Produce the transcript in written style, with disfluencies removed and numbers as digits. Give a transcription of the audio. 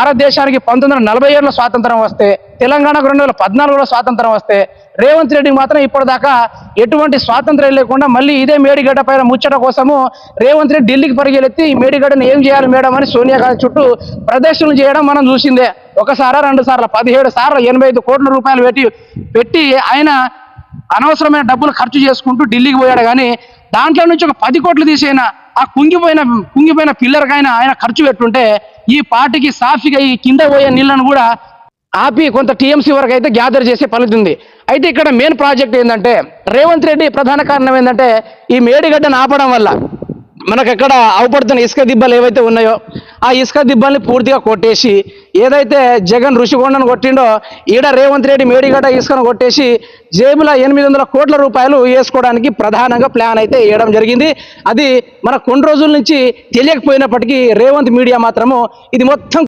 భారతదేశానికి 1947లో స్వాతంత్రం వస్తే, తెలంగాణకు 2014లో స్వాతంత్రం వస్తే, రేవంత్ రెడ్డికి మాత్రం ఇప్పటిదాకా ఎటువంటి స్వాతంత్రం లేకుండా మళ్ళీ ఇదే మేడిగడ్డ పైన ముచ్చట కోసము రేవంత్ రెడ్డి ఢిల్లీకి పరిగెత్తి ఈ మేడిగడ్డను ఏం చేయాలి మేడం అని సోనియా గాంధీ చుట్టూ ప్రదర్శనలు చేయడం మనం చూసిందే. ఒకసారా 2 సార్లు 17 సార్లు 85 కోట్ల రూపాయలు పెట్టి ఆయన అనవసరమైన డబ్బులు ఖర్చు చేసుకుంటూ ఢిల్లీకి పోయాడు. కానీ దాంట్లో నుంచి ఒక 10 కోట్లు తీసైనా ఆ కుంగిపోయిన పిల్లర్కైనా ఆయన ఖర్చు పెట్టుంటే ఈ పార్టీకి సాఫీగా ఈ కింద పోయే నీళ్లను కూడా ఆపి కొంత టీఎంసీ వరకు అయితే గ్యాదర్ చేసే ఫలితుంది. అయితే ఇక్కడ మెయిన్ ప్రాజెక్ట్ ఏంటంటే రేవంత్ రెడ్డి ప్రధాన కారణం ఏంటంటే ఈ మేడిగడ్డను ఆపడం వల్ల మనకు ఎక్కడ అవపడుతున్న ఇసుక దిబ్బలు ఏవైతే ఉన్నాయో ఆ ఇసుక దిబ్బల్ని పూర్తిగా కొట్టేసి, ఏదైతే జగన్ ఋషికొండను కొట్టిండో ఈడ రేవంత్ రెడ్డి మేడిగడ్డ ఇసుకను కొట్టేసి జేబుల 800 కోట్ల రూపాయలు వేసుకోవడానికి ప్రధానంగా ప్లాన్ అయితే వేయడం జరిగింది. అది మన కొన్ని రోజుల నుంచి తెలియకపోయినప్పటికీ రేవంత్ మీడియా మాత్రము ఇది మొత్తం